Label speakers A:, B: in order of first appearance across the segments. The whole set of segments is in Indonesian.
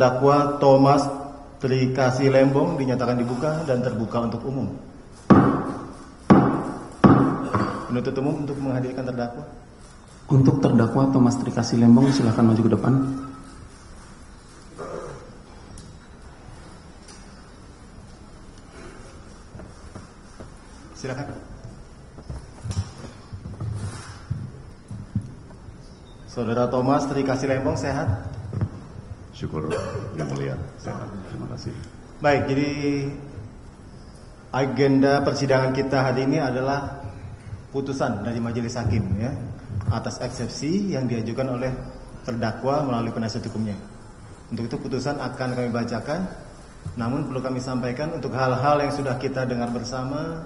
A: terdakwa Thomas Trikasih Lembong dinyatakan dibuka dan terbuka untuk umum. Penuntut umum untuk menghadirkan terdakwa.
B: Untuk terdakwa Thomas Trikasih Lembong, silakan maju ke depan.
A: Silakan. Saudara Thomas Trikasih Lembong sehat?
C: Syukur yang mulia, sehat. Terima kasih.
A: Baik, jadi agenda persidangan kita hari ini adalah putusan dari majelis hakim ya atas eksepsi yang diajukan oleh terdakwa melalui penasihat hukumnya. Untuk itu putusan akan kami bacakan. Namun perlu kami sampaikan untuk hal-hal yang sudah kita dengar bersama,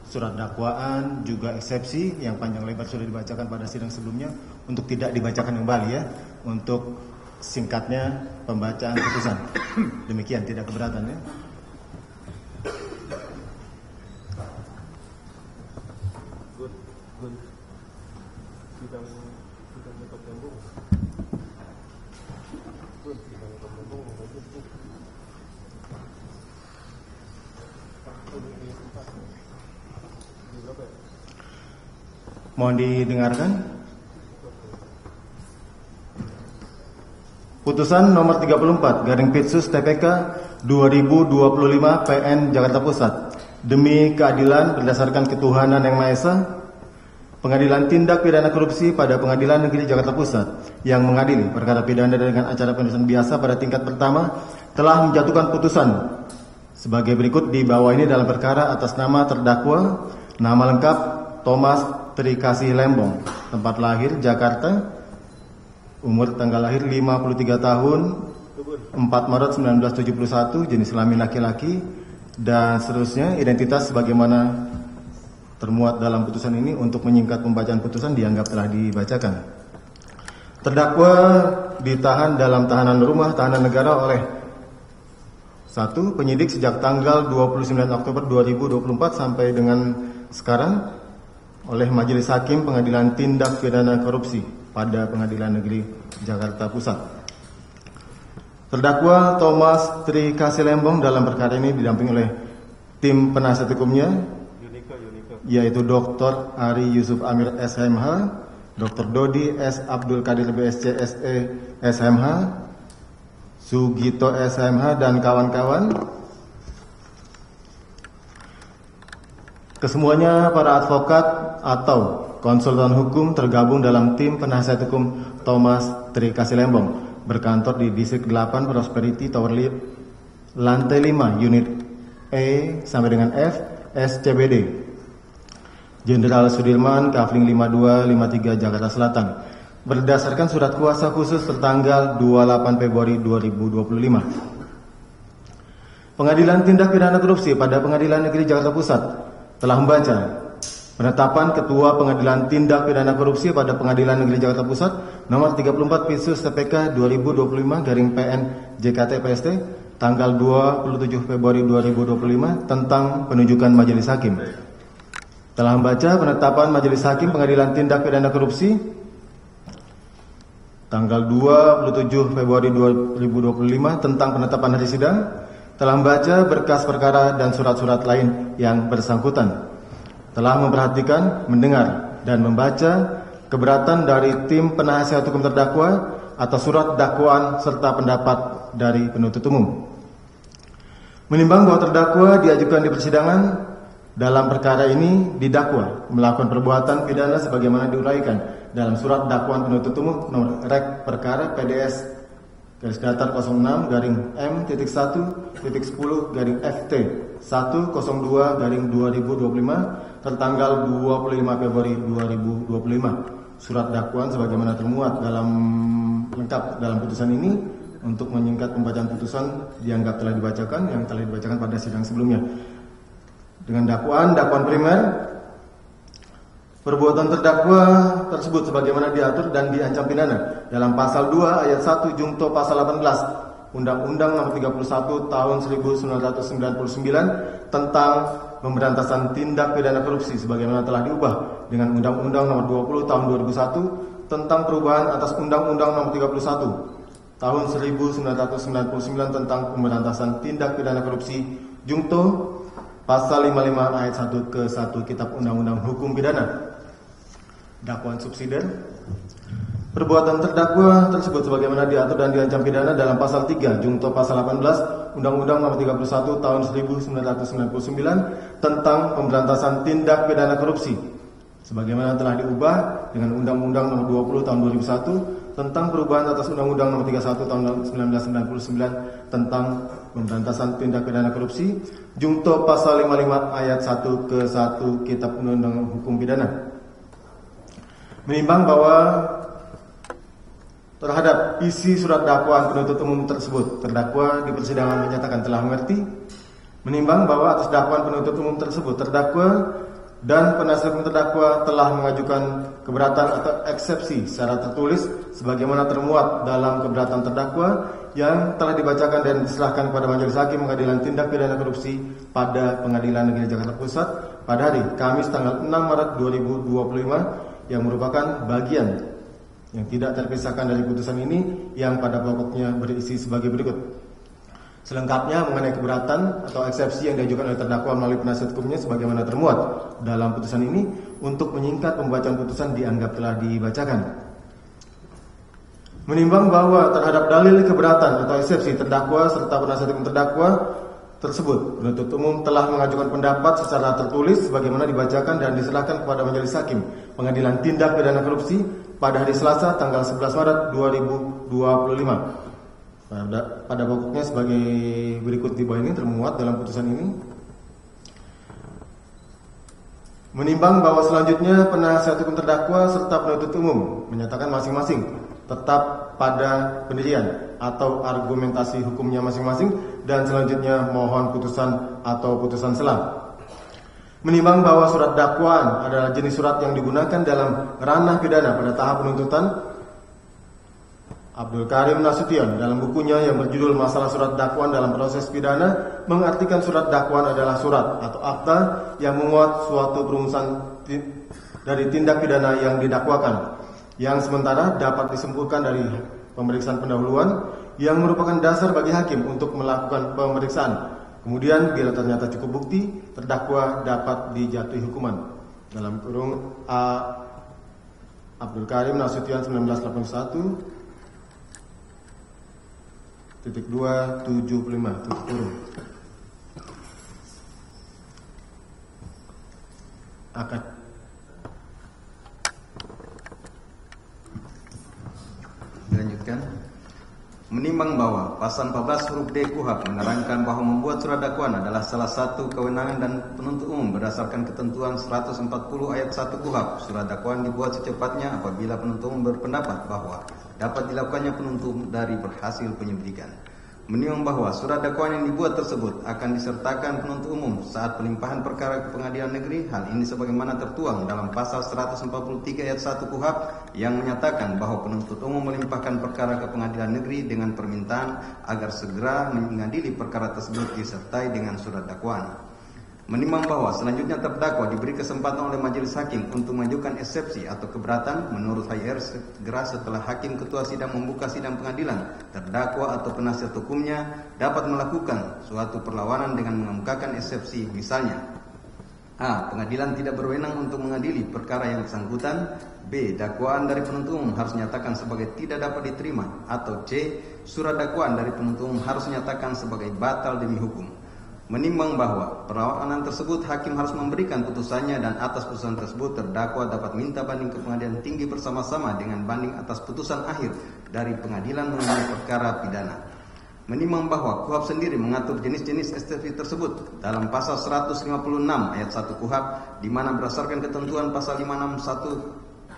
A: surat dakwaan juga eksepsi yang panjang lebar sudah dibacakan pada sidang sebelumnya, untuk tidak dibacakan kembali ya. Untuk singkatnya pembacaan putusan. Demikian, tidak keberatan ya. Mohon didengarkan. Putusan nomor 34 garing Pitsus TPK 2025 PN Jakarta Pusat. Demi keadilan berdasarkan ketuhanan yang Maha Esa, Pengadilan Tindak Pidana Korupsi pada Pengadilan Negeri Jakarta Pusat yang mengadili perkara pidana dengan acara penutusan biasa pada tingkat pertama telah menjatuhkan putusan sebagai berikut di bawah ini dalam perkara atas nama terdakwa, nama lengkap Thomas Trikasih Lembong, tempat lahir Jakarta, umur tanggal lahir 53 tahun, 4 Maret 1971, jenis kelamin laki-laki, dan seterusnya. Identitas sebagaimana termuat dalam putusan ini. Untuk menyingkat pembacaan putusan dianggap telah dibacakan. Terdakwa ditahan dalam tahanan rumah tahanan negara oleh 1. Penyidik sejak tanggal 29 Oktober 2024 sampai dengan sekarang oleh Majelis Hakim Pengadilan Tindak Pidana Korupsi pada Pengadilan Negeri Jakarta Pusat. Terdakwa Thomas Trikasih Lembong dalam perkara ini didampingi oleh tim penasihat hukumnya, yaitu Dr. Ari Yusuf Amir SMH, Dr. Dodi S. Abdul Qadir BSC SE SMH, Sugito SMH dan kawan-kawan. Kesemuanya para advokat atau konsultan hukum tergabung dalam tim penasihat hukum Thomas Trikasih Lembong, berkantor di Distrik 8 Prosperity Tower lantai 5 unit E sampai dengan F SCBD Jenderal Sudirman Kavling 5253 Jakarta Selatan, berdasarkan surat kuasa khusus tertanggal 28 Februari 2025. Pengadilan Tindak Pidana Korupsi pada Pengadilan Negeri Jakarta Pusat telah membaca penetapan Ketua Pengadilan Tindak Pidana Korupsi pada Pengadilan Negeri Jakarta Pusat nomor 34 Pitsus TPK 2025 garing PN JKT PST tanggal 27 Februari 2025 tentang penunjukan majelis hakim. Telah membaca penetapan Majelis Hakim Pengadilan Tindak Pidana Korupsi tanggal 27 Februari 2025 tentang penetapan hari sidang. Telah membaca berkas perkara dan surat-surat lain yang bersangkutan. Telah memperhatikan, mendengar, dan membaca keberatan dari tim penasihat hukum terdakwa atas surat dakwaan serta pendapat dari penuntut umum. Menimbang bahwa terdakwa diajukan di persidangan dalam perkara ini didakwa melakukan perbuatan pidana sebagaimana diuraikan dalam surat dakwaan penuntut umum nomor rek perkara PDS garis datar 06 garing M.1.10 garing FT 102 garing 2025 tertanggal 25 Februari 2025. Surat dakwaan sebagaimana termuat dalam lengkap dalam putusan ini. Untuk menyingkat pembacaan putusan dianggap telah dibacakan yang telah dibacakan pada sidang sebelumnya. Dengan dakwaan primer, perbuatan terdakwa tersebut sebagaimana diatur dan diancam pidana dalam pasal 2 ayat 1 jungto pasal 18 Undang-Undang Nomor 31 Tahun 1999 tentang pemberantasan tindak pidana korupsi sebagaimana telah diubah dengan Undang-Undang Nomor 20 Tahun 2001 tentang perubahan atas Undang-Undang Nomor 31 tahun 1999 tentang pemberantasan tindak pidana korupsi Junto pasal 55 ayat 1 ke 1 Kitab Undang-Undang Hukum Pidana. Dakwaan subsidiar. Perbuatan terdakwa tersebut sebagaimana diatur dan diancam pidana dalam pasal 3 Junto pasal 18 Undang-Undang Nomor 31 tahun 1999 tentang pemberantasan tindak pidana korupsi, sebagaimana telah diubah dengan Undang-Undang Nomor 20 tahun 2001 tentang perubahan atas Undang-Undang Nomor 31 tahun 1999 tentang pemberantasan tindak pidana korupsi, Junto pasal 55 ayat 1 ke 1 Kitab Undang-Undang Hukum Pidana. Menimbang bahwa terhadap isi surat dakwaan penuntut umum tersebut, terdakwa di persidangan menyatakan telah mengerti. Menimbang bahwa atas dakwaan penuntut umum tersebut, terdakwa dan penasihat hukum terdakwa telah mengajukan keberatan atau eksepsi secara tertulis sebagaimana termuat dalam keberatan terdakwa yang telah dibacakan dan diserahkan kepada Majelis Hakim Pengadilan Tindak Pidana Korupsi pada Pengadilan Negeri Jakarta Pusat pada hari Kamis tanggal 6 Maret 2025 yang merupakan bagian yang tidak terpisahkan dari putusan ini yang pada pokoknya berisi sebagai berikut. Selengkapnya mengenai keberatan atau eksepsi yang diajukan oleh terdakwa melalui penasihat hukumnya sebagaimana termuat dalam putusan ini untuk menyingkat pembacaan putusan dianggap telah dibacakan. Menimbang bahwa terhadap dalil keberatan atau eksepsi terdakwa serta penasihat hukum terdakwa tersebut, penuntut umum telah mengajukan pendapat secara tertulis sebagaimana dibacakan dan diserahkan kepada Majelis Hakim Pengadilan Tindak Pidana Korupsi pada hari Selasa tanggal 11 Maret 2025. Pada pokoknya sebagai berikut di bawah ini termuat dalam putusan ini. Menimbang bahwa selanjutnya penasihat hukum terdakwa serta penuntut umum menyatakan masing-masing tetap pada pendirian atau argumentasi hukumnya masing-masing dan selanjutnya mohon putusan atau putusan selah. Menimbang bahwa surat dakwaan adalah jenis surat yang digunakan dalam ranah pidana pada tahap penuntutan, Abdul Karim Nasution dalam bukunya yang berjudul Masalah Surat Dakwaan dalam Proses Pidana mengartikan surat dakwaan adalah surat atau akta yang memuat suatu perumusan dari tindak pidana yang didakwakan, yang sementara dapat disimpulkan dari pemeriksaan pendahuluan yang merupakan dasar bagi hakim untuk melakukan pemeriksaan. Kemudian bila ternyata cukup bukti, terdakwa dapat dijatuhi hukuman. Dalam kurung A. Abdul Karim Nasution 1981 275 tutup kurung. Akad.
D: Dilanjutkan. Menimbang bahwa pasal 14 huruf D KUHP menerangkan bahwa membuat surat dakwaan adalah salah satu kewenangan dan penuntut umum berdasarkan ketentuan 140 ayat 1 KUHP. Surat dakwaan dibuat secepatnya apabila penuntut umum berpendapat bahwa dapat dilakukannya penuntut dari berhasil penyelidikan. Menimbang bahwa surat dakwaan yang dibuat tersebut akan disertakan penuntut umum saat pelimpahan perkara ke pengadilan negeri. Hal ini sebagaimana tertuang dalam pasal 143 ayat 1 KUHP yang menyatakan bahwa penuntut umum melimpahkan perkara ke pengadilan negeri dengan permintaan agar segera mengadili perkara tersebut disertai dengan surat dakwaan. Menimbang bahwa selanjutnya terdakwa diberi kesempatan oleh majelis hakim untuk mengajukan eksepsi atau keberatan, menurut HR segera setelah hakim ketua sidang membuka sidang pengadilan, terdakwa atau penasihat hukumnya dapat melakukan suatu perlawanan dengan mengemukakan eksepsi, misalnya A. Pengadilan tidak berwenang untuk mengadili perkara yang bersangkutan. B. Dakwaan dari penuntut umum harus dinyatakan sebagai tidak dapat diterima. Atau C. Surat dakwaan dari penuntut umum harus dinyatakan sebagai batal demi hukum. Menimbang bahwa perlawanan tersebut hakim harus memberikan putusannya dan atas putusan tersebut terdakwa dapat minta banding ke pengadilan tinggi bersama-sama dengan banding atas putusan akhir dari pengadilan mengenai perkara pidana. Menimbang bahwa KUHP sendiri mengatur jenis-jenis eksepsi tersebut dalam pasal 156 ayat 1 KUHP, di mana berdasarkan ketentuan pasal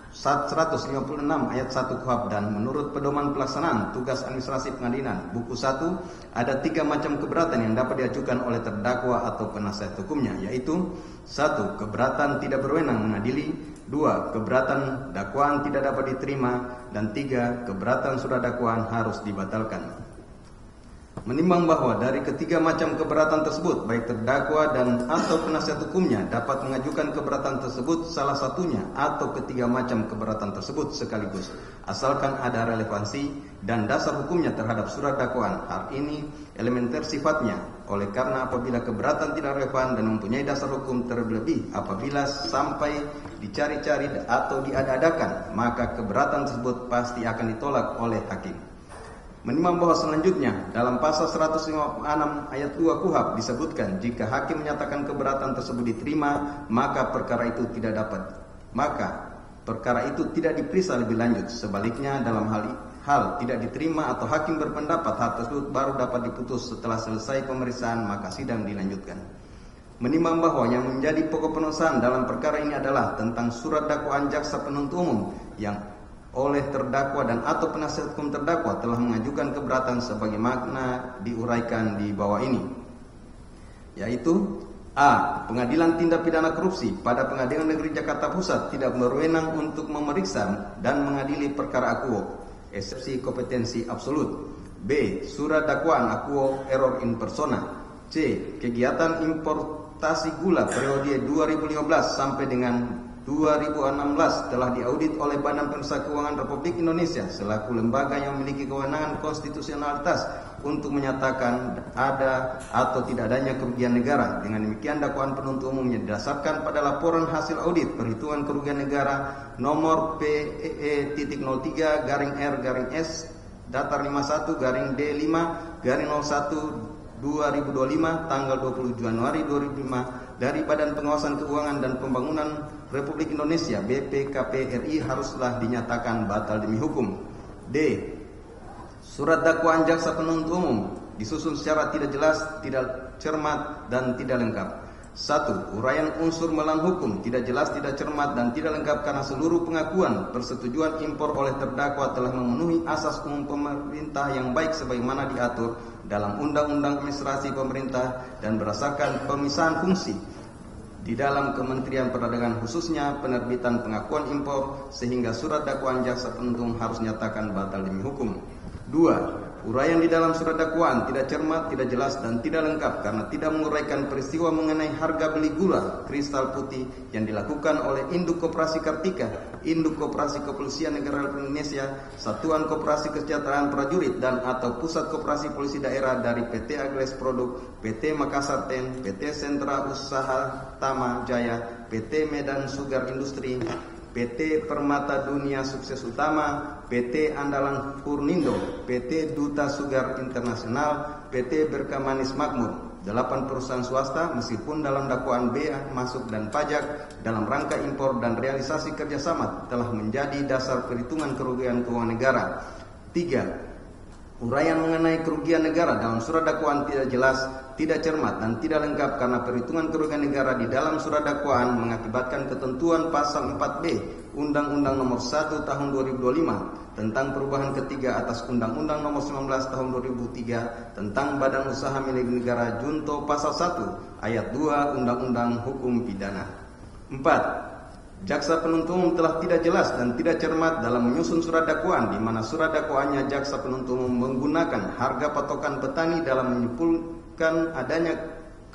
D: 156 ayat 1 KUHP dan menurut pedoman pelaksanaan tugas administrasi pengadilan buku 1, ada 3 macam keberatan yang dapat diajukan oleh terdakwa atau penasihat hukumnya, yaitu 1. Keberatan tidak berwenang mengadili, 2. Keberatan dakwaan tidak dapat diterima, dan 3. Keberatan surat dakwaan harus dibatalkan. Menimbang bahwa dari ketiga macam keberatan tersebut, baik terdakwa dan atau penasihat hukumnya dapat mengajukan keberatan tersebut salah satunya atau ketiga macam keberatan tersebut sekaligus, asalkan ada relevansi dan dasar hukumnya terhadap surat dakwaan. Hal ini elementer sifatnya, oleh karena apabila keberatan tidak relevan dan mempunyai dasar hukum, terlebih apabila sampai dicari-cari atau diada-adakan, maka keberatan tersebut pasti akan ditolak oleh hakim. Menimbang bahwa selanjutnya dalam pasal 156 ayat 2 KUHP disebutkan jika hakim menyatakan keberatan tersebut diterima, maka perkara itu tidak diperiksa lebih lanjut. Sebaliknya dalam hal tidak diterima atau hakim berpendapat hal tersebut baru dapat diputus setelah selesai pemeriksaan, maka sidang dilanjutkan. Menimbang bahwa yang menjadi pokok penutusan dalam perkara ini adalah tentang surat dakwaan jaksa penuntut umum yang oleh terdakwa dan atau penasihat hukum terdakwa telah mengajukan keberatan sebagaimana diuraikan di bawah ini, yaitu A. Pengadilan Tindak Pidana Korupsi pada Pengadilan Negeri Jakarta Pusat tidak berwenang untuk memeriksa dan mengadili perkara akuo, eksepsi kompetensi absolut. B. Surat dakwaan akuo error in persona. C. Kegiatan importasi gula periode 2015 sampai dengan 2016 telah diaudit oleh Badan Pemeriksa Keuangan Republik Indonesia selaku lembaga yang memiliki kewenangan konstitusionalitas untuk menyatakan ada atau tidak adanya kerugian negara. Dengan demikian dakwaan penuntut umumnya didasarkan pada laporan hasil audit perhitungan kerugian negara nomor PEE.03-R-S datar 51-D5-01/2025 tanggal 20 Januari 2005 dari Badan Pengawasan Keuangan dan Pembangunan Republik Indonesia BPKP RI haruslah dinyatakan batal demi hukum. D. Surat dakwaan jaksa penuntut umum disusun secara tidak jelas, tidak cermat, dan tidak lengkap. 1. Uraian unsur melawan hukum tidak jelas, tidak cermat, dan tidak lengkap karena seluruh pengakuan persetujuan impor oleh terdakwa telah memenuhi asas umum pemerintah yang baik sebagaimana diatur dalam Undang-Undang Administrasi Pemerintah dan berdasarkan pemisahan fungsi di dalam Kementerian Perdagangan, khususnya penerbitan pengakuan impor, sehingga surat dakwaan jaksa penuntut umum harus nyatakan batal demi hukum. 2. Uraian di dalam surat dakwaan tidak cermat, tidak jelas, dan tidak lengkap karena tidak menguraikan peristiwa mengenai harga beli gula kristal putih yang dilakukan oleh Induk Koperasi Kartika, Induk Koperasi Kepolisian Negara Republik Indonesia, Satuan Koperasi Kesejahteraan Prajurit dan atau Pusat Koperasi Polisi Daerah dari PT Agles Produk, PT Makassar Ten, PT Sentra Usaha Tama Jaya, PT Medan Sugar Industri, PT Permata Dunia Sukses Utama, PT Andalan Purnindo, PT Duta Sugar Internasional, PT Berkamanis Makmur. 8 perusahaan swasta meskipun dalam dakwaan bea masuk dan pajak dalam rangka impor dan realisasi kerjasama telah menjadi dasar perhitungan kerugian keuangan negara. 3. Uraian mengenai kerugian negara dalam surat dakwaan tidak jelas, tidak cermat, dan tidak lengkap karena perhitungan kerugian negara di dalam surat dakwaan mengakibatkan ketentuan pasal 4B Undang-Undang Nomor 1 Tahun 2025 tentang perubahan ketiga atas Undang-Undang Nomor 19 Tahun 2003 tentang Badan Usaha Milik Negara Junto Pasal 1 Ayat 2 Undang-Undang Hukum Pidana. 4. Jaksa penuntut umum telah tidak jelas dan tidak cermat dalam menyusun surat dakwaan, di mana surat dakwaannya jaksa penuntut umum menggunakan harga patokan petani dalam menyimpulkan adanya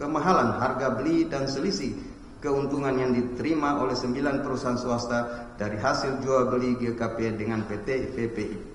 D: kemahalan harga beli dan selisih keuntungan yang diterima oleh 9 perusahaan swasta dari hasil jual beli GKP dengan PT VPI.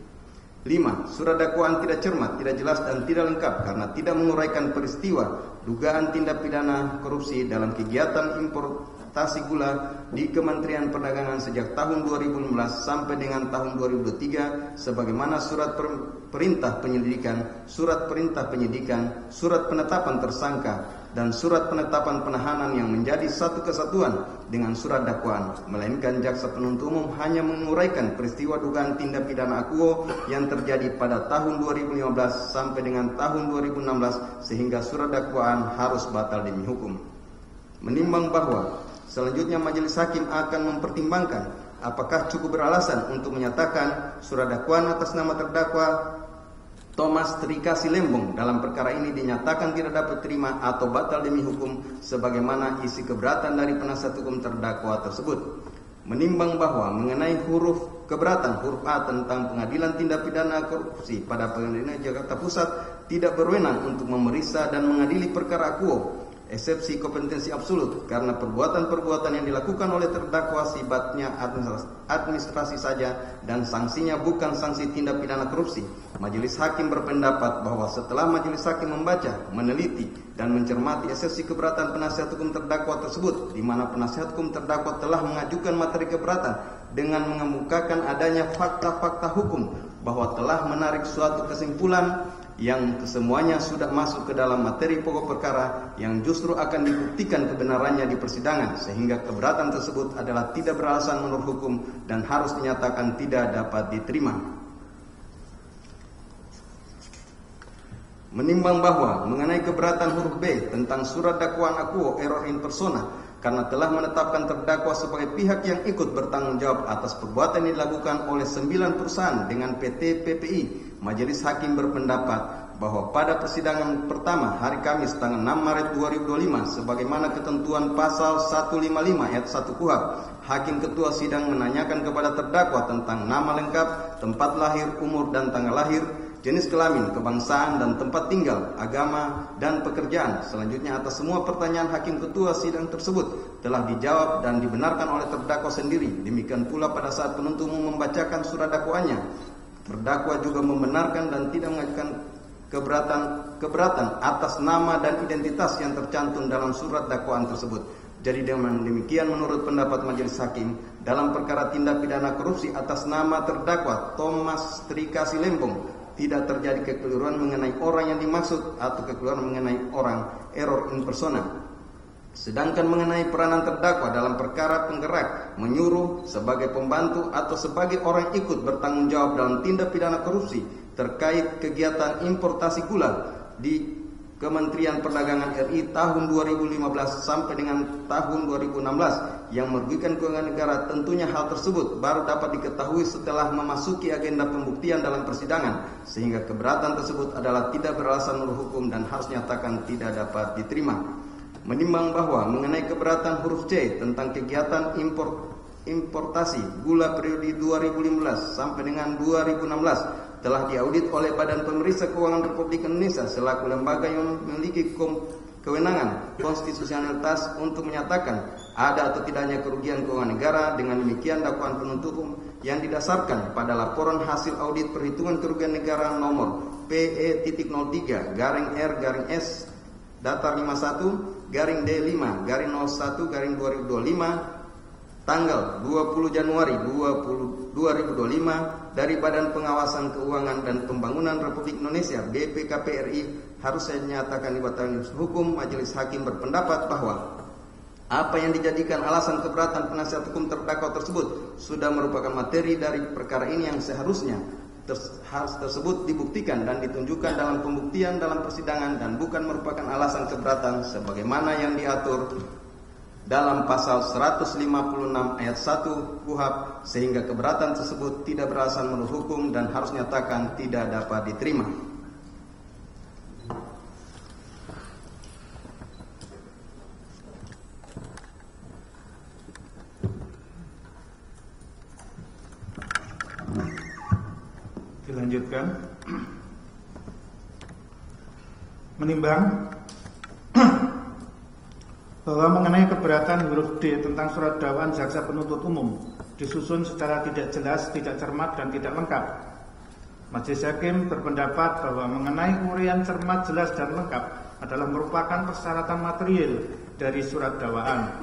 D: 5. Surat dakwaan tidak cermat, tidak jelas, dan tidak lengkap karena tidak menguraikan peristiwa dugaan tindak pidana korupsi dalam kegiatan importasi gula di Kementerian Perdagangan sejak tahun 2015 sampai dengan tahun 2003 sebagaimana surat perintah penyelidikan, surat perintah penyidikan, surat penetapan tersangka, dan surat penetapan penahanan yang menjadi satu kesatuan dengan surat dakwaan, melainkan jaksa penuntut umum hanya menguraikan peristiwa dugaan tindak pidana akuo yang terjadi pada tahun 2015 sampai dengan tahun 2016 sehingga surat dakwaan harus batal demi hukum. Menimbang bahwa selanjutnya majelis hakim akan mempertimbangkan apakah cukup beralasan untuk menyatakan surat dakwaan atas nama terdakwa Thomas Trikasi Lembong dalam perkara ini dinyatakan tidak dapat terima atau batal demi hukum sebagaimana isi keberatan dari penasihat hukum terdakwa tersebut. Menimbang bahwa mengenai huruf keberatan huruf A tentang Pengadilan Tindak Pidana Korupsi pada Pengadilan Jakarta Pusat tidak berwenang untuk memeriksa dan mengadili perkara akuo, eksepsi kompetensi absolut, karena perbuatan-perbuatan yang dilakukan oleh terdakwa sifatnya administrasi saja dan sanksinya bukan sanksi tindak pidana korupsi. Majelis hakim berpendapat bahwa setelah majelis hakim membaca, meneliti, dan mencermati eksepsi keberatan penasihat hukum terdakwa tersebut, di mana penasihat hukum terdakwa telah mengajukan materi keberatan dengan mengemukakan adanya fakta-fakta hukum bahwa telah menarik suatu kesimpulan yang kesemuanya sudah masuk ke dalam materi pokok perkara yang justru akan dibuktikan kebenarannya di persidangan, sehingga keberatan tersebut adalah tidak beralasan menurut hukum dan harus dinyatakan tidak dapat diterima. Menimbang bahwa mengenai keberatan huruf B tentang surat dakwaan akuo error in persona, karena telah menetapkan terdakwa sebagai pihak yang ikut bertanggung jawab atas perbuatan yang dilakukan oleh 9 perusahaan dengan PT PPI, majelis hakim berpendapat bahwa pada persidangan pertama hari Kamis tanggal 6 Maret 2025 sebagaimana ketentuan pasal 155 ayat 1 KUHP, hakim ketua sidang menanyakan kepada terdakwa tentang nama lengkap, tempat lahir, umur dan tanggal lahir, jenis kelamin, kebangsaan dan tempat tinggal, agama dan pekerjaan. Selanjutnya atas semua pertanyaan hakim ketua sidang tersebut telah dijawab dan dibenarkan oleh terdakwa sendiri. Demikian pula pada saat penuntut umum membacakan surat dakwaannya, terdakwa juga membenarkan dan tidak mengajukan keberatan atas nama dan identitas yang tercantum dalam surat dakwaan tersebut. Jadi dengan demikian menurut pendapat majelis hakim dalam perkara tindak pidana korupsi atas nama terdakwa Thomas Trikasi Lembong tidak terjadi kekeliruan mengenai orang yang dimaksud atau kekeliruan mengenai orang error in persona. Sedangkan mengenai peranan terdakwa dalam perkara penggerak, menyuruh, sebagai pembantu atau sebagai orang ikut bertanggung jawab dalam tindak pidana korupsi terkait kegiatan importasi gula di Kementerian Perdagangan RI tahun 2015 sampai dengan tahun 2016 yang merugikan keuangan negara, tentunya hal tersebut baru dapat diketahui setelah memasuki agenda pembuktian dalam persidangan, sehingga keberatan tersebut adalah tidak beralasan menurut hukum dan harus nyatakan tidak dapat diterima. Menimbang bahwa mengenai keberatan huruf C tentang kegiatan importasi gula periode 2015 sampai dengan 2016 telah diaudit oleh Badan Pemeriksa Keuangan Republik Indonesia selaku lembaga yang memiliki kewenangan konstitusionalitas untuk menyatakan ada atau tidaknya kerugian keuangan negara. Dengan demikian dakwaan penuntut umum yang didasarkan pada laporan hasil audit perhitungan kerugian negara nomor PE.03-R-S datar 51 D5-01-2025 tanggal 20 Januari 2025 dari Badan Pengawasan Keuangan dan Pembangunan Republik Indonesia BPKP RI harus saya nyatakan dibatalkan hukum. Majelis hakim berpendapat bahwa apa yang dijadikan alasan keberatan penasihat hukum terdakwa tersebut sudah merupakan materi dari perkara ini yang seharusnya tersebut dibuktikan dan ditunjukkan dalam pembuktian dalam persidangan dan bukan merupakan alasan keberatan sebagaimana yang diatur dalam pasal 156 ayat 1 KUHP, sehingga keberatan tersebut tidak beralasan menurut hukum dan harus nyatakan tidak dapat diterima.
E: Dilanjutkan. Menimbang bahwa mengenai keberatan huruf D tentang surat dakwaan jaksa penuntut umum disusun secara tidak jelas, tidak cermat, dan tidak lengkap, majelis hakim berpendapat bahwa mengenai uraian cermat, jelas, dan lengkap adalah merupakan persyaratan material dari surat dakwaan,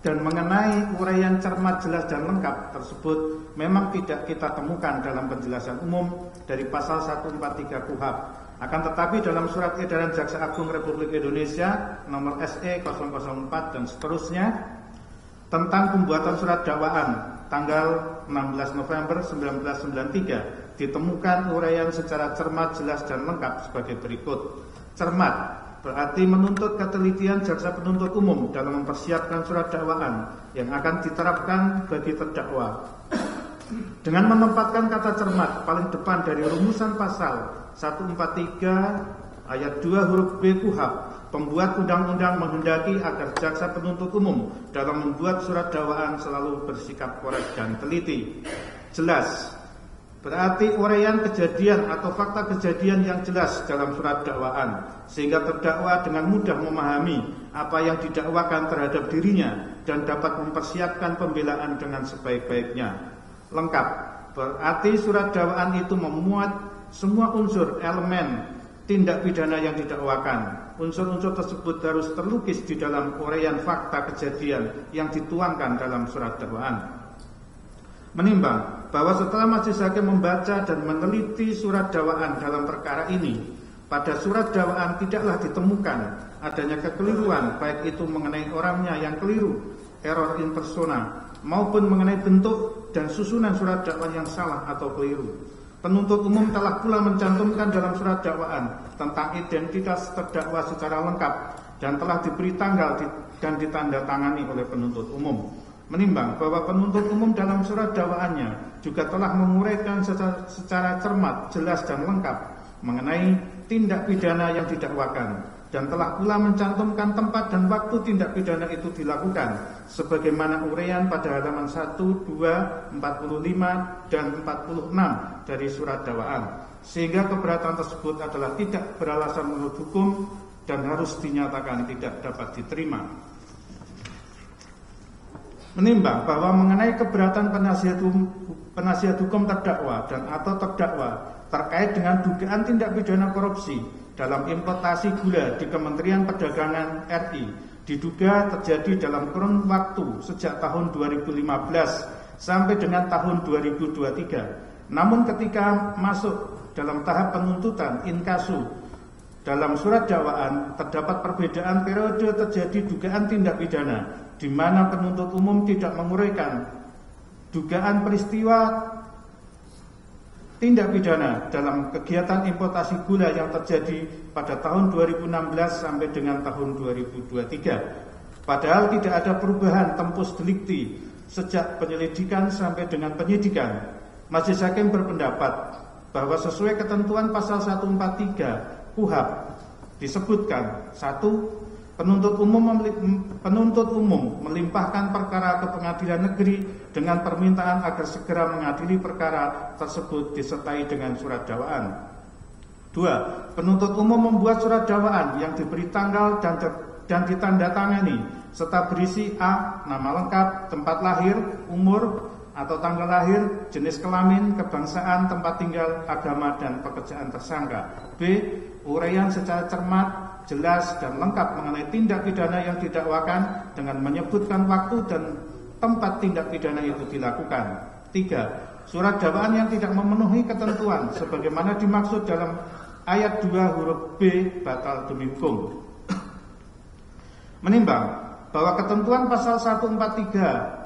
E: dan mengenai uraian cermat, jelas, dan lengkap tersebut memang tidak kita temukan dalam penjelasan umum dari pasal 143 KUHP. Akan tetapi dalam surat edaran Jaksa Agung Republik Indonesia nomor SE 004 dan seterusnya tentang pembuatan surat dakwaan tanggal 16 November 1993 ditemukan uraian secara cermat, jelas, dan lengkap sebagai berikut. Cermat berarti menuntut ketelitian jaksa penuntut umum dalam mempersiapkan surat dakwaan yang akan diterapkan bagi terdakwa. Dengan menempatkan kata cermat paling depan dari rumusan pasal 143 ayat 2 huruf B KUHP, pembuat undang-undang menghendaki agar jaksa penuntut umum dalam membuat surat dakwaan selalu bersikap korek dan teliti, jelas, Berarti uraian kejadian atau fakta kejadian yang jelas dalam surat dakwaan, sehingga terdakwa dengan mudah memahami apa yang didakwakan terhadap dirinya dan dapat mempersiapkan pembelaan dengan sebaik-baiknya. Lengkap. Berarti surat dakwaan itu memuat semua unsur elemen tindak pidana yang didakwakan. Unsur-unsur tersebut harus terlukis di dalam uraian fakta kejadian yang dituangkan dalam surat dakwaan. Menimbang bahwa setelah majelis hakim membaca dan meneliti surat dakwaan dalam perkara ini, pada surat dakwaan tidaklah ditemukan adanya kekeliruan, baik itu mengenai orangnya yang keliru, error in persona, maupun mengenai bentuk dan susunan surat dakwaan yang salah atau keliru. Penuntut umum telah pula mencantumkan dalam surat dakwaan tentang identitas terdakwa secara lengkap dan telah diberi tanggal dan ditandatangani oleh penuntut umum. Menimbang bahwa penuntut umum dalam surat dakwaannya juga telah menguraikan secara cermat, jelas dan lengkap mengenai tindak pidana yang didakwakan dan telah pula mencantumkan tempat dan waktu tindak pidana itu dilakukan sebagaimana uraian pada halaman 1, 2, 45 dan 46 dari surat dakwaan, sehingga keberatan tersebut adalah tidak beralasan menurut hukum dan harus dinyatakan tidak dapat diterima. Menimbang bahwa mengenai keberatan penasihat hukum terdakwa dan atau terdakwa terkait dengan dugaan tindak pidana korupsi dalam importasi gula di Kementerian Perdagangan RI diduga terjadi dalam kurun waktu sejak tahun 2015 sampai dengan tahun 2023. Namun ketika masuk dalam tahap penuntutan inkasu dalam surat dakwaan terdapat perbedaan periode terjadi dugaan tindak pidana, di mana penuntut umum tidak menguraikan dugaan peristiwa tindak pidana dalam kegiatan importasi gula yang terjadi pada tahun 2016 sampai dengan tahun 2023. Padahal tidak ada perubahan tempus delikti sejak penyelidikan sampai dengan penyidikan. Majelis hakim berpendapat bahwa sesuai ketentuan pasal 143 KUHP disebutkan 1. Penuntut umum melimpahkan perkara ke pengadilan negeri dengan permintaan agar segera mengadili perkara tersebut disertai dengan surat dakwaan. 2. Penuntut umum membuat surat dakwaan yang diberi tanggal dan ditandatangani serta berisi a. Nama lengkap, tempat lahir, umur atau tanggal lahir, jenis kelamin, kebangsaan, tempat tinggal, agama dan pekerjaan tersangka. B. Uraian secara cermat, jelas dan lengkap mengenai tindak pidana yang didakwakan dengan menyebutkan waktu dan tempat tindak pidana itu dilakukan. 3. Surat dakwaan yang tidak memenuhi ketentuan sebagaimana dimaksud dalam ayat 2 huruf B batal demi hukum. Menimbang bahwa ketentuan pasal 143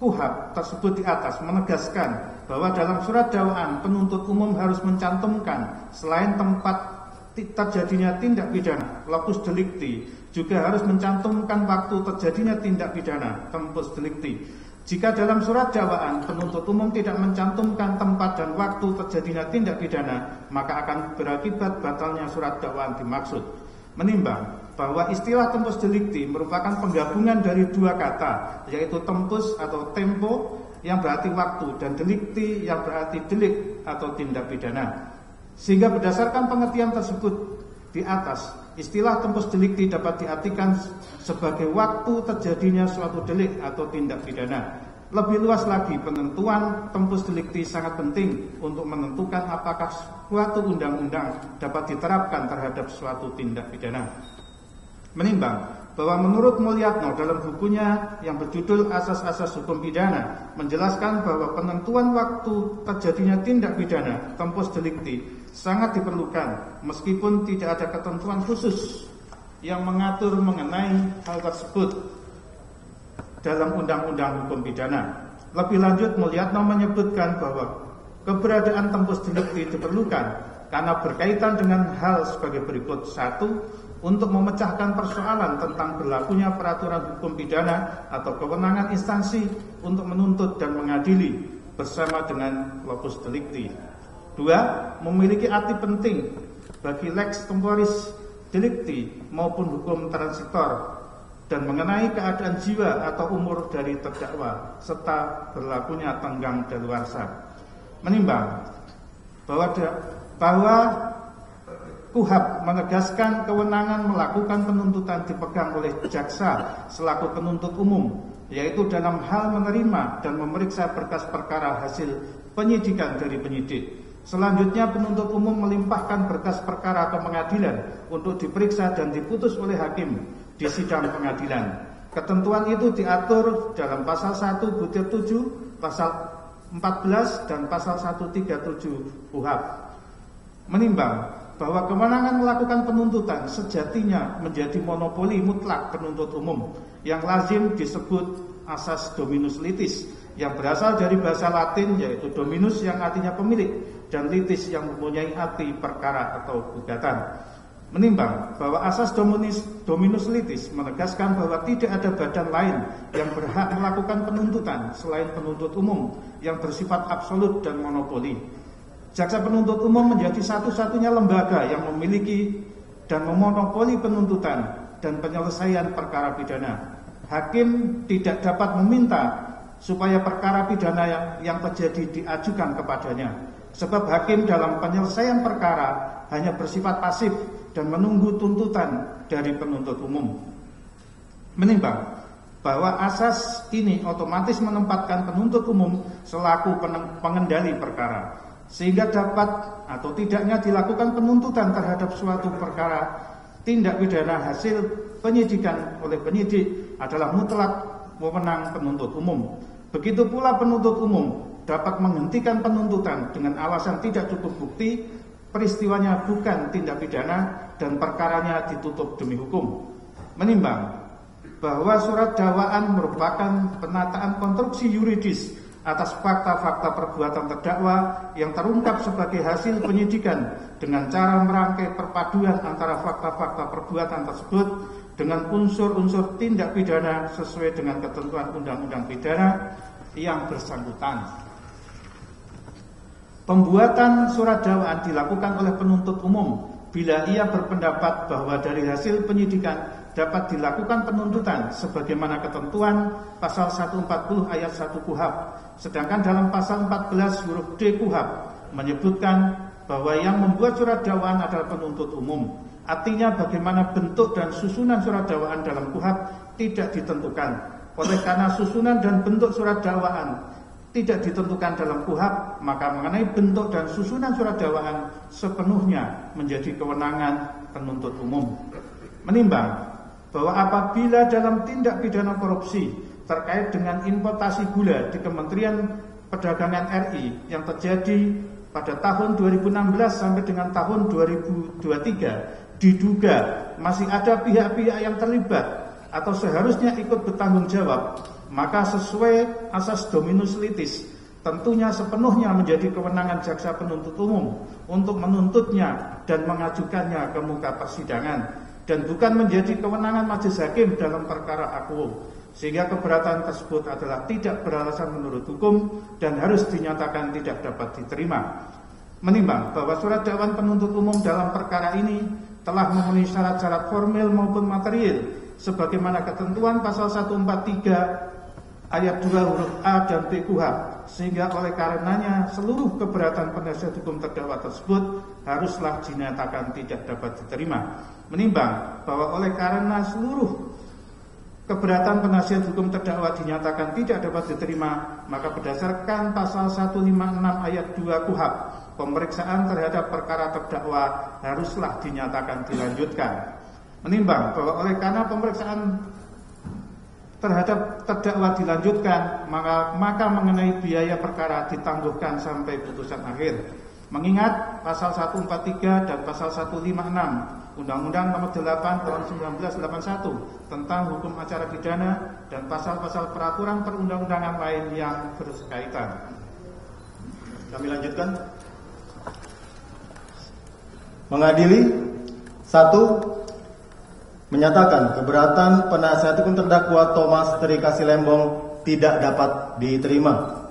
E: KUHP tersebut di atas menegaskan bahwa dalam surat dakwaan penuntut umum harus mencantumkan selain tempat terjadinya tindak pidana locus delicti, juga harus mencantumkan waktu terjadinya tindak pidana tempus delicti. Jika dalam surat dakwaan penuntut umum tidak mencantumkan tempat dan waktu terjadinya tindak pidana, maka akan berakibat batalnya surat dakwaan dimaksud. Menimbang bahwa istilah tempus delicti merupakan penggabungan dari dua kata, yaitu tempus atau tempo yang berarti waktu dan delicti yang berarti delik atau tindak pidana. Sehingga berdasarkan pengertian tersebut di atas, istilah tempus delicti dapat diartikan sebagai waktu terjadinya suatu delik atau tindak pidana. Lebih luas lagi, penentuan tempus delicti sangat penting untuk menentukan apakah suatu undang-undang dapat diterapkan terhadap suatu tindak pidana. Menimbang bahwa menurut Mulyatno dalam bukunya yang berjudul Asas-Asas Hukum Pidana menjelaskan bahwa penentuan waktu terjadinya tindak pidana tempus delicti sangat diperlukan meskipun tidak ada ketentuan khusus yang mengatur mengenai hal tersebut dalam undang-undang hukum pidana. Lebih lanjut, Mulyatno menyebutkan bahwa keberadaan tempus delicti diperlukan karena berkaitan dengan hal sebagai berikut. 1. Untuk memecahkan persoalan tentang berlakunya peraturan hukum pidana atau kewenangan instansi untuk menuntut dan mengadili bersama dengan locus delicti. 2. Memiliki arti penting bagi lex temporis delicti maupun hukum transitor dan mengenai keadaan jiwa atau umur dari terdakwa serta berlakunya tenggang daluarsa. Menimbang bahwa KUHAP menegaskan kewenangan melakukan penuntutan dipegang oleh jaksa selaku penuntut umum, yaitu dalam hal menerima dan memeriksa berkas perkara hasil penyidikan dari penyidik. Selanjutnya penuntut umum melimpahkan berkas perkara ke pengadilan untuk diperiksa dan diputus oleh hakim di sidang pengadilan. Ketentuan itu diatur dalam pasal 1 butir 7, pasal 14 dan pasal 137 KUHAP. Menimbang bahwa kewenangan melakukan penuntutan sejatinya menjadi monopoli mutlak penuntut umum yang lazim disebut asas dominus litis, yang berasal dari bahasa Latin yaitu dominus yang artinya pemilik dan litis yang mempunyai arti perkara atau gugatan. Menimbang bahwa asas dominus litis menegaskan bahwa tidak ada badan lain yang berhak melakukan penuntutan selain penuntut umum yang bersifat absolut dan monopoli. Jaksa penuntut umum menjadi satu-satunya lembaga yang memiliki dan memonopoli penuntutan dan penyelesaian perkara pidana. Hakim tidak dapat meminta supaya perkara pidana yang terjadi diajukan kepadanya, sebab hakim dalam penyelesaian perkara hanya bersifat pasif dan menunggu tuntutan dari penuntut umum. Menimbang bahwa asas ini otomatis menempatkan penuntut umum selaku pengendali perkara, sehingga dapat atau tidaknya dilakukan penuntutan terhadap suatu perkara tindak pidana hasil penyidikan oleh penyidik adalah mutlak wewenang penuntut umum. Begitu pula penuntut umum dapat menghentikan penuntutan dengan alasan tidak cukup bukti, peristiwanya bukan tindak pidana dan perkaranya ditutup demi hukum. Menimbang bahwa surat dakwaan merupakan penataan konstruksi yuridis atas fakta-fakta perbuatan terdakwa yang terungkap sebagai hasil penyidikan dengan cara merangkai perpaduan antara fakta-fakta perbuatan tersebut dengan unsur-unsur tindak pidana sesuai dengan ketentuan undang-undang pidana yang bersangkutan. Pembuatan surat dakwaan dilakukan oleh penuntut umum bila ia berpendapat bahwa dari hasil penyidikan dapat dilakukan penuntutan sebagaimana ketentuan pasal 140 ayat 1 KUHAP. Sedangkan dalam pasal 14 huruf D KUHAP menyebutkan bahwa yang membuat surat dakwaan adalah penuntut umum. Artinya bagaimana bentuk dan susunan surat dakwaan dalam KUHAP tidak ditentukan. Oleh karena susunan dan bentuk surat dakwaan tidak ditentukan dalam KUHAP, maka mengenai bentuk dan susunan surat dakwaan sepenuhnya menjadi kewenangan penuntut umum. Menimbang bahwa apabila dalam tindak pidana korupsi terkait dengan importasi gula di Kementerian Perdagangan RI yang terjadi pada tahun 2016 sampai dengan tahun 2023 diduga masih ada pihak-pihak yang terlibat atau seharusnya ikut bertanggung jawab, maka sesuai asas dominus litis tentunya sepenuhnya menjadi kewenangan jaksa penuntut umum untuk menuntutnya dan mengajukannya ke muka persidangan, dan bukan menjadi kewenangan majelis hakim dalam perkara akuo, sehingga keberatan tersebut adalah tidak beralasan menurut hukum dan harus dinyatakan tidak dapat diterima. Menimbang bahwa surat dakwaan penuntut umum dalam perkara ini telah memenuhi syarat-syarat formil maupun material sebagaimana ketentuan pasal 143 ayat 2 huruf A dan B KUHAP, sehingga oleh karenanya seluruh keberatan penasihat hukum terdakwa tersebut haruslah dinyatakan tidak dapat diterima. Menimbang bahwa oleh karena seluruh keberatan penasihat hukum terdakwa dinyatakan tidak dapat diterima, maka berdasarkan pasal 156 ayat 2 KUHAP, pemeriksaan terhadap perkara terdakwa haruslah dinyatakan dilanjutkan. Menimbang bahwa oleh karena pemeriksaan terhadap terdakwa dilanjutkan, maka mengenai biaya perkara ditangguhkan sampai putusan akhir. Mengingat pasal 143 dan pasal 156 Undang-Undang Nomor 8 Tahun 1981 tentang hukum acara pidana dan pasal-pasal peraturan perundang-undangan lain yang berkaitan.
A: Kami lanjutkan. Mengadili 1. Menyatakan keberatan penasihat hukum terdakwa Thomas Terikasi Lembong tidak dapat diterima.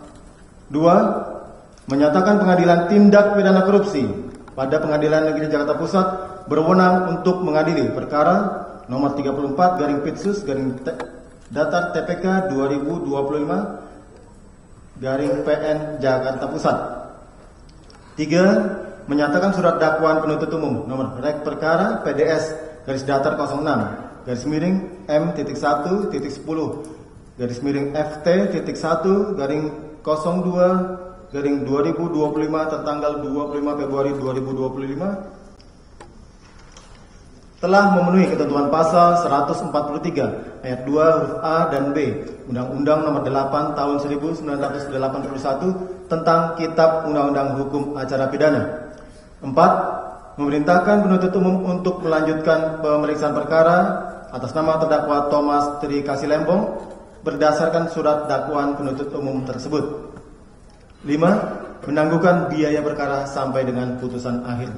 A: 2. Menyatakan pengadilan tindak pidana korupsi pada Pengadilan Negeri Jakarta Pusat berwenang untuk mengadili perkara nomor 34/Pitsus/Datar TPK 2025/PN Jakarta Pusat 3. Menyatakan surat dakwaan penuntut umum nomor rek perkara PDS garis datar 06 garis miring M.1.10 garis miring FT.1 garing 02 garing 2025 tertanggal 25 Februari 2025 telah memenuhi ketentuan pasal 143 ayat 2 huruf A dan B Undang-Undang Nomor 8 Tahun 1981 tentang Kitab Undang-Undang Hukum Acara Pidana. 4. Memerintahkan penuntut umum untuk melanjutkan pemeriksaan perkara atas nama terdakwa Thomas Tri Kasih Lembong berdasarkan surat dakwaan penuntut umum tersebut. 5. Menangguhkan biaya perkara sampai dengan putusan akhir.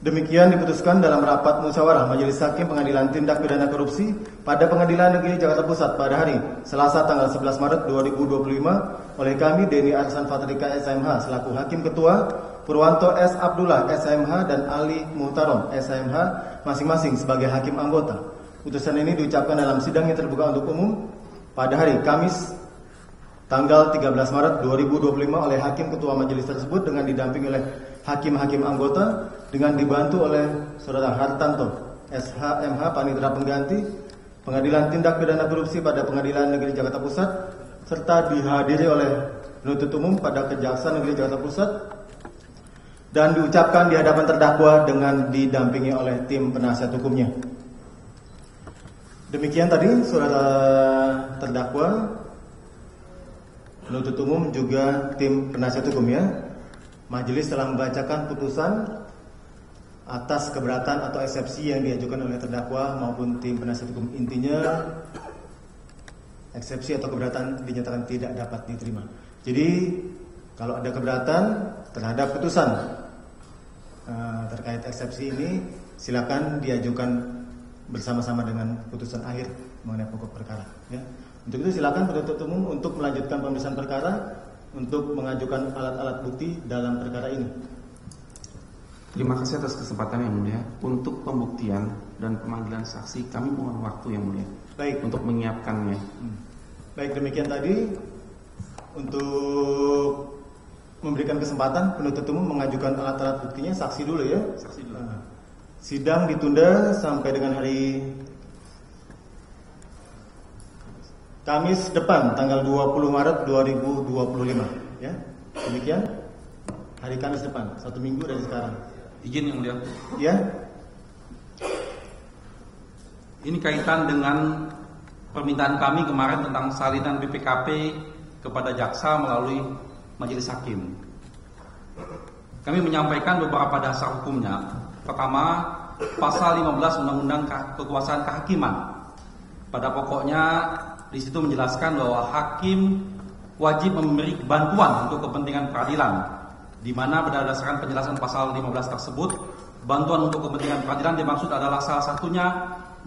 A: Demikian diputuskan dalam rapat musyawarah Majelis Hakim Pengadilan Tindak Pidana Korupsi pada Pengadilan Negeri Jakarta Pusat pada hari Selasa tanggal 11 Maret 2025 oleh kami Denny Arsan Fatrika SMH selaku Hakim Ketua, Purwanto S. Abdullah SMH dan Ali Muhtarom SMH masing-masing sebagai Hakim Anggota. Putusan ini diucapkan dalam sidang yang terbuka untuk umum pada hari Kamis tanggal 13 Maret 2025 oleh Hakim Ketua Majelis tersebut dengan didampingi oleh Hakim-Hakim Anggota dengan dibantu oleh Saudara Hartanto SHMH Panitera Pengganti Pengadilan Tindak Pidana Korupsi pada Pengadilan Negeri Jakarta Pusat serta dihadiri oleh penuntut umum pada Kejaksaan Negeri Jakarta Pusat dan diucapkan di hadapan terdakwa dengan didampingi oleh tim penasihat hukumnya. Demikian tadi Saudara terdakwa, penuntut umum juga tim penasihat hukum ya. Majelis telah membacakan putusan atas keberatan atau eksepsi yang diajukan oleh terdakwa maupun tim penasihat hukum. Intinya eksepsi atau keberatan dinyatakan tidak dapat diterima. Jadi kalau ada keberatan terhadap putusan terkait eksepsi ini, silakan diajukan bersama-sama dengan putusan akhir mengenai pokok perkara. Ya. Untuk itu silakan penuntut umum untuk melanjutkan pemeriksaan perkara untuk mengajukan alat-alat bukti dalam perkara ini.
B: Terima kasih atas kesempatan yang mulia. Untuk pembuktian dan pemanggilan saksi kami mohon waktu yang mulia.
A: Baik.
B: Untuk menyiapkannya.
A: Baik, demikian tadi untuk memberikan kesempatan penuntut umum mengajukan alat-alat buktinya, saksi dulu ya.
B: Saksi dulu.
A: Sidang ditunda sampai dengan hari Kamis depan tanggal 20 Maret 2025 ya. Demikian hari Kamis depan, 1 minggu dari sekarang.
F: Izin yang mulia.
A: Ya.
F: Ini kaitan dengan permintaan kami kemarin tentang salinan BPKP kepada jaksa melalui Majelis Hakim. Kami menyampaikan beberapa dasar hukumnya. Pertama, pasal 15 Undang-Undang Kekuasaan Kehakiman. Pada pokoknya di situ menjelaskan bahwa hakim wajib memberi bantuan untuk kepentingan peradilan, di mana berdasarkan penjelasan pasal 15 tersebut, bantuan untuk kepentingan peradilan dimaksud adalah salah satunya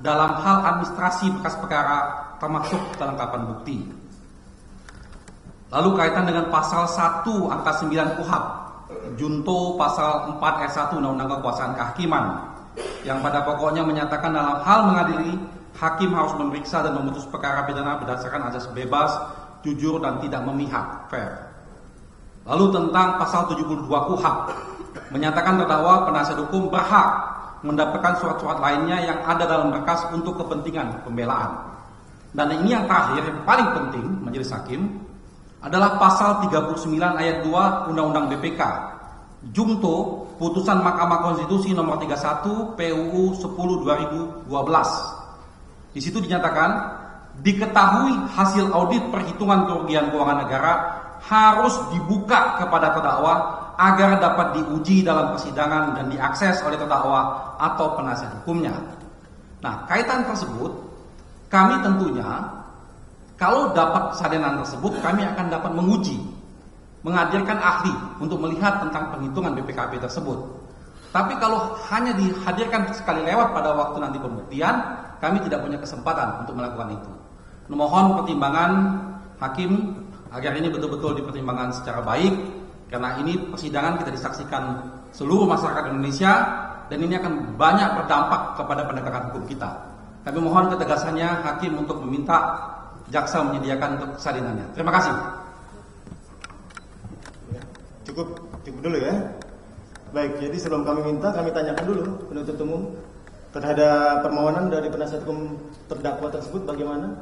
F: dalam hal administrasi berkas perkara termasuk kelengkapan bukti. Lalu kaitan dengan pasal 1 angka 9 KUHP, junto pasal 4 ayat 1 Undang-Undang Kekuasaan Kehakiman, yang pada pokoknya menyatakan dalam hal mengadili, hakim harus memeriksa dan memutus perkara pidana berdasarkan azas bebas, jujur dan tidak memihak, fair. Lalu tentang pasal 72 KUHP menyatakan terdakwa penasihat hukum berhak mendapatkan surat-surat lainnya yang ada dalam berkas untuk kepentingan pembelaan. Dan ini yang terakhir, yang paling penting Majelis Hakim adalah pasal 39 ayat 2 Undang-Undang BPK, junto putusan Mahkamah Konstitusi nomor 31 PUU 10/2012. Di situ dinyatakan, diketahui hasil audit perhitungan kerugian keuangan negara harus dibuka kepada terdakwa agar dapat diuji dalam persidangan dan diakses oleh terdakwa atau penasihat hukumnya. Nah, kaitan tersebut, kami tentunya kalau dapat salinan tersebut, kami akan dapat menguji, menghadirkan ahli untuk melihat tentang penghitungan BPKP tersebut. Tapi kalau hanya dihadirkan sekali lewat pada waktu nanti pembuktian, kami tidak punya kesempatan untuk melakukan itu. Mohon pertimbangan hakim agar ini betul-betul dipertimbangkan secara baik, karena ini persidangan kita disaksikan seluruh masyarakat Indonesia dan ini akan banyak berdampak kepada penegakan hukum kita. Kami mohon ketegasannya hakim untuk meminta jaksa menyediakan untuk salinannya. Terima kasih.
A: Cukup dulu ya. Baik, jadi sebelum kami minta, kami tanyakan dulu penuntut umum terhadap permohonan dari penasihat hukum terdakwa tersebut bagaimana?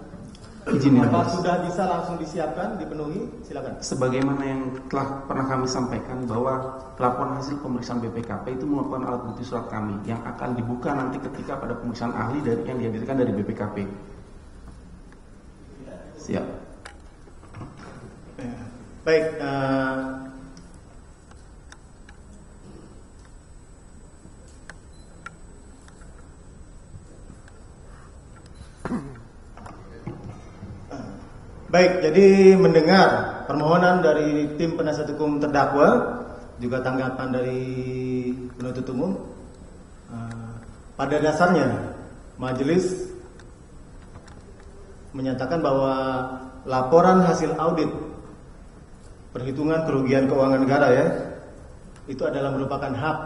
B: Izin ya,
A: Apa
B: Mas.
A: sudah bisa langsung disiapkan, dipenuhi? Silakan.
B: Sebagaimana yang telah pernah kami sampaikan bahwa laporan hasil pemeriksaan BPKP itu merupakan alat bukti surat kami yang akan dibuka nanti ketika pada pemeriksaan ahli dari yang dihadirkan dari BPKP. Siap.
A: Baik, baik, jadi mendengar permohonan dari tim penasihat hukum terdakwa, juga tanggapan dari penuntut umum. Pada dasarnya, majelis menyatakan bahwa laporan hasil audit perhitungan kerugian keuangan negara ya, itu adalah merupakan hak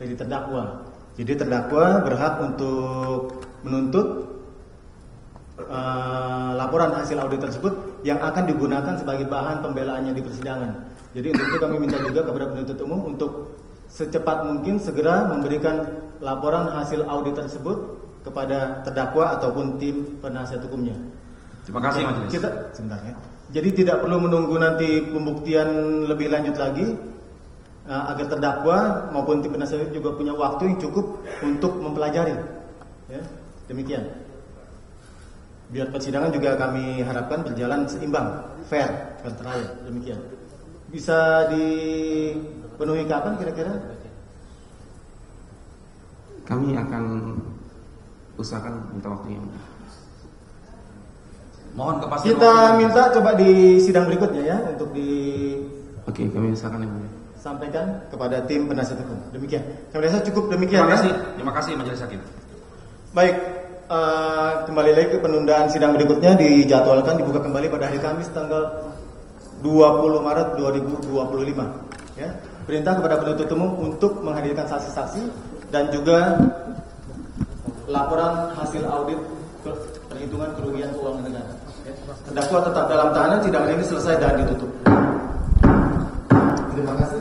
A: dari terdakwa. Jadi terdakwa berhak untuk menuntut laporan hasil audit tersebut yang akan digunakan sebagai bahan pembelaannya di persidangan. Jadi untuk itu kami minta juga kepada penuntut umum untuk secepat mungkin segera memberikan laporan hasil audit tersebut kepada terdakwa ataupun tim penasihat hukumnya.
F: Terima kasih majelis.
A: Kita sebentar ya. Jadi tidak perlu menunggu nanti pembuktian lebih lanjut lagi, agar terdakwa maupun tim penasihat juga punya waktu yang cukup untuk mempelajari. Ya, demikian. Biar persidangan juga kami harapkan berjalan seimbang, fair trial. Demikian. Bisa dipenuhi kapan kira-kira?
B: Kami akan usahakan minta waktunya.
F: Mohon kepastian.
A: Kita minta coba di sidang berikutnya ya untuk
B: Oke, kami usahakan yang mulia.
A: disampaikan kepada tim penasihat hukum. Demikian. Kami rasa cukup demikian.
F: Terima kasih majelis hakim.
A: Baik, kembali lagi ke penundaan sidang berikutnya dijadwalkan dibuka kembali pada hari Kamis tanggal 20 Maret 2025. Ya, perintah kepada penuntut umum untuk menghadirkan saksi-saksi dan juga laporan hasil audit perhitungan kerugian keuangan negara. Ya. Terdakwa tetap dalam tahanan, sidang ini selesai dan ditutup. Terima kasih.